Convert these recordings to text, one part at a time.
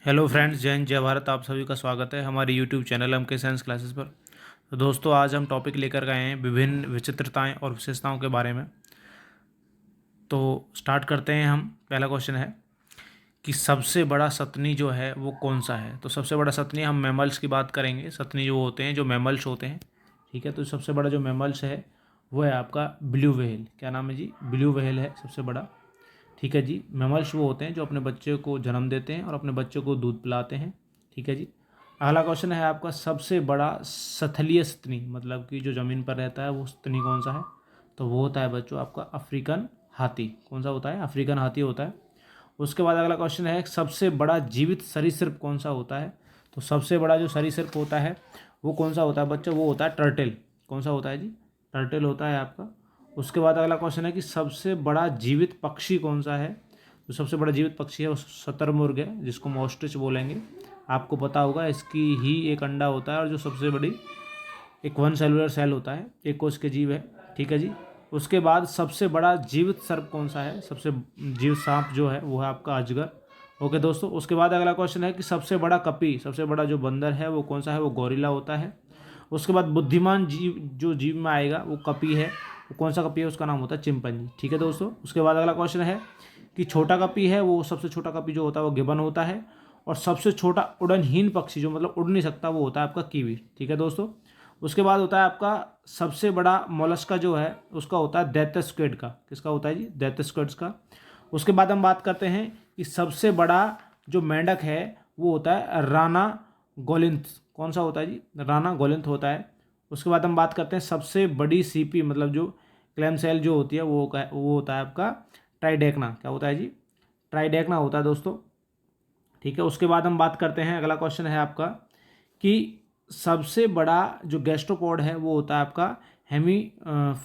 Hello friends, जय हिंद जय भारत। आप सभी का स्वागत है हमारे यूट्यूब चैनल एम के साइंस क्लासेस पर। तो दोस्तों, आज हम टॉपिक लेकर गए हैं विभिन्न विचित्रताएं और विशेषताओं के बारे में। तो स्टार्ट करते हैं हम। पहला क्वेश्चन है कि सबसे बड़ा सतनी जो है वो कौन सा है। तो सबसे बड़ा सतनी, हम मैमल्स की बात करेंगे। सतनी जो होते हैं, जो मैमल्स होते हैं, ठीक है। तो सबसे बड़ा जो मैमल्स है वो है आपका ब्लू व्हेल। क्या नाम है जी? ब्लू व्हेल है सबसे बड़ा, ठीक है जी। मैमल्स वो होते हैं जो अपने बच्चे को जन्म देते हैं और अपने बच्चों को दूध पिलाते हैं, ठीक है जी। अगला क्वेश्चन है आपका, सबसे बड़ा स्थलीय स्तनी, मतलब कि जो ज़मीन पर रहता है वो स्तनी कौन सा है। तो वो होता है बच्चों आपका अफ्रीकन हाथी। कौन सा होता है? अफ्रीकन हाथी होता है। उसके बाद अगला क्वेश्चन है, सबसे बड़ा जीवित सरीसृप कौन सा होता है। तो सबसे बड़ा जो सरीसृप होता है वो कौन सा होता है बच्चों? वो होता है टर्टल। कौन सा होता है जी? टर्टल होता है आपका। उसके बाद अगला क्वेश्चन है कि सबसे बड़ा जीवित पक्षी कौन सा है। तो सबसे बड़ा जीवित पक्षी है वो शतरमुर्ग है, जिसको हम ऑस्ट्रिच बोलेंगे। आपको पता होगा, इसकी ही एक अंडा होता है और जो सबसे बड़ी एक वन सेलुलर सेल होता है, एक कोश के जीव है, ठीक है जी। उसके बाद सबसे बड़ा जीवित सर्प कौन सा है। सबसे जीवित सांप जो है वो है आपका अजगर। ओके दोस्तों, उसके बाद अगला क्वेश्चन है कि सबसे बड़ा कपी, सबसे बड़ा जो बंदर है वो कौन सा है। वो गोरिल्ला होता है। उसके बाद बुद्धिमान जीव जो जीव में आएगा वो कपी है। वो कौन सा कपी है? उसका नाम होता है चिंपैंजी, ठीक है दोस्तों। उसके बाद अगला क्वेश्चन है कि छोटा कपी है, वो सबसे छोटा कपी जो होता है वो गिबन होता है। और सबसे छोटा उड़नहीन पक्षी जो मतलब उड़ नहीं सकता वो होता है आपका कीवी, ठीक है दोस्तों। उसके बाद होता है आपका सबसे बड़ा मोलस्का जो है उसका होता है दैत्य स्क्विड का। किसका होता है जी? दैत्य स्क्विड्स का। उसके बाद हम बात करते हैं कि सबसे बड़ा जो मेंढक है वो होता है राना गोलिंथ। कौन सा होता है जी? राना गोलिंथ होता है। उसके बाद हम बात करते हैं सबसे बड़ी सीपी, मतलब जो क्लैम सेल जो होती है वो होता है आपका ट्राइडेक्ना। क्या होता है जी? ट्राइडेक्ना होता है दोस्तों, ठीक है। उसके बाद हम बात करते हैं, अगला क्वेश्चन है आपका कि सबसे बड़ा जो गैस्ट्रोपोड है वो होता है आपका हेमी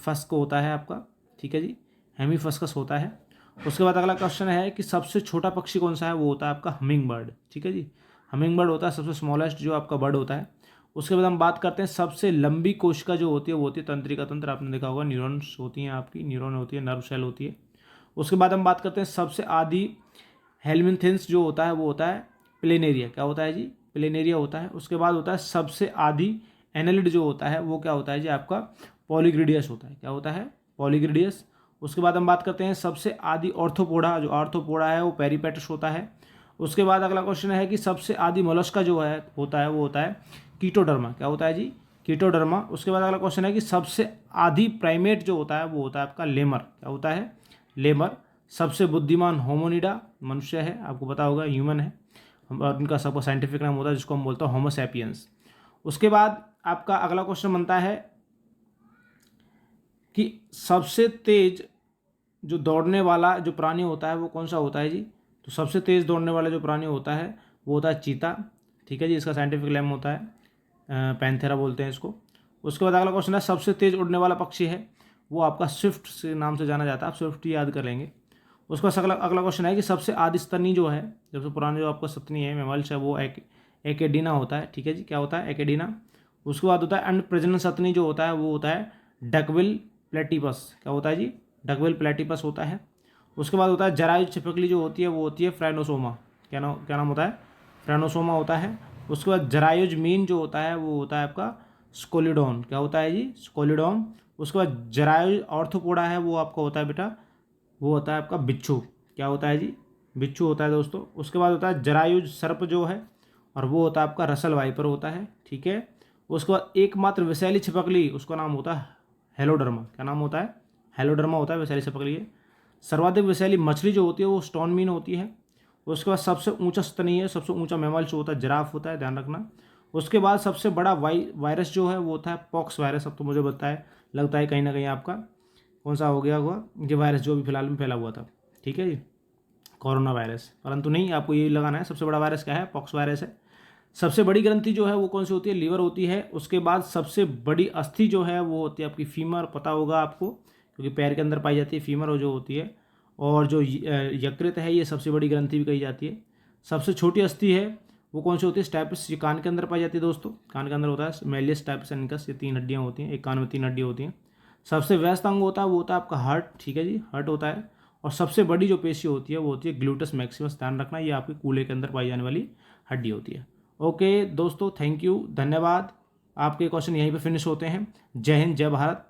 फस्क होता है आपका, ठीक है जी। हेमी फस्कस होता है। उसके बाद अगला क्वेश्चन है कि सबसे छोटा पक्षी कौन सा है। वो होता है आपका हमिंग बर्ड, ठीक है जी। हमिंग बर्ड होता है सबसे स्मॉलेस्ट जो आपका बर्ड होता है। उसके बाद हम बात करते हैं सबसे लंबी कोशिका जो होती है वो होती है तंत्रिका तंत्र। आपने देखा होगा, न्यूरॉन्स होती हैं आपकी, न्यूरॉन होती है, नर्व सेल होती है। उसके बाद हम बात करते हैं सबसे आदि हेलमिनथेंस जो होता है वो होता है प्लेनेरिया। क्या होता है जी? प्लेनेरिया होता है। उसके बाद होता है सबसे आदि एनालिड जो होता है वो क्या होता है जी? आपका पॉलीग्रिडियस होता है। क्या होता है? पॉलीग्रिडियस। उसके बाद हम बात करते हैं सबसे आदि ऑर्थोपोडा, जो आर्थ्रोपोडा है वो पेरिपेटस होता है। उसके बाद अगला क्वेश्चन है कि सबसे आदि मोलस्का जो है होता है वो होता है कीटोडर्मा। क्या होता है जी? कीटोडर्मा। उसके बाद अगला क्वेश्चन है कि सबसे आदि प्राइमेट जो होता है वो होता है आपका लेमर। क्या होता है? लेमर। सबसे बुद्धिमान होमोनिडा मनुष्य है, आपको पता होगा, ह्यूमन है। और उनका सबका साइंटिफिक नाम होता है जिसको हम बोलते हैं होमो सैपियंस। उसके बाद आपका अगला क्वेश्चन बनता है कि सबसे तेज जो दौड़ने वाला जो प्राणी होता है वो कौन सा होता है जी। तो सबसे तेज दौड़ने वाला जो प्राणी होता है वो होता है चीता, ठीक है जी। इसका साइंटिफिक नेम होता है पैंथेरा बोलते हैं इसको। उसके बाद अगला क्वेश्चन है सबसे तेज उड़ने वाला पक्षी है, वो आपका स्विफ्ट से नाम से जाना जाता है। आप स्विफ्ट याद कर लेंगे। उसके बाद अगला अगला क्वेश्चन है कि सबसे आदि स्तनी जो है, सबसे पुराना जो आपका स्तनी है मेमल्स है वो एकेडीना होता है, ठीक है जी। क्या होता है? एकेडीना। उसके बाद होता है अंड प्रजनन स्तनी जो होता है वो होता है डकविल प्लेटिपस। क्या होता है जी? डकविल प्लेटिपस होता है। उसके बाद होता है जरायुज छिपकली जो होती है वो होती है फ्राइनोसोमा। क्या नाम होता है? फ्राइनोसोमा होता है। उसके बाद जरायुज मीन जो होता है वो होता है आपका स्कोलिडोन। क्या होता है जी? स्कोलिडोन। उसके बाद जरायुज ऑर्थोपोडा है वो आपका होता है बेटा, वो होता है आपका बिच्छू। क्या होता है जी? बिच्छू होता है दोस्तों। उसके बाद होता है जरायुज सर्प जो है, और वो होता है आपका रसल वाइपर होता है, ठीक है। उसके बाद एकमात्र विषैली छिपकली, उसका नाम होता है हेलोडर्मा। क्या नाम होता है? हेलोडर्मा होता है विषैली छिपकली है। सर्वाधिक विषैली मछली जो होती है वो स्टोन मीन होती है। उसके बाद सबसे ऊंचा स्तनीय, सबसे ऊंचा मैमल जो होता है जिराफ होता है, ध्यान रखना। उसके बाद सबसे बड़ा वायरस जो है वो होता है पॉक्स वायरस। अब तो मुझे बताया लगता है कहीं ना कहीं आपका कौन सा हो गया हुआ ये वायरस जो भी फिलहाल में फैला हुआ था, ठीक है जी, कोरोना वायरस। परंतु नहीं, आपको ये लगाना है सबसे बड़ा वायरस क्या है? पॉक्स वायरस है। सबसे बड़ी ग्रंथि जो है वो कौन सी होती है? लीवर होती है। उसके बाद सबसे बड़ी अस्थि जो है वो होती है आपकी फीमर, पता होगा आपको, क्योंकि पैर के अंदर पाई जाती है फीमर, जो होती है। और जो यकृत है ये सबसे बड़ी ग्रंथि भी कही जाती है। सबसे छोटी अस्थि है वो कौन सी होती है? स्टैपिस। ये कान के अंदर पाई जाती है दोस्तों, कान के अंदर होता है मेलियस स्टैपिस एनिकस। ये 3 हड्डियाँ होती हैं, एक कान में 3 हड्डियाँ होती हैं। सबसे व्यस्त अंग होता है वो होता है आपका हार्ट, ठीक है जी, हार्ट होता है। और सबसे बड़ी जो पेशी होती है वो होती है ग्लूटस मैक्सिमस, ध्यान रखना ये आपके कूल्हे के अंदर पाई जाने वाली हड्डी होती है। ओके दोस्तों, थैंक यू, धन्यवाद। आपके क्वेश्चन यहीं पे फिनिश होते हैं। जय हिंद, जय भारत।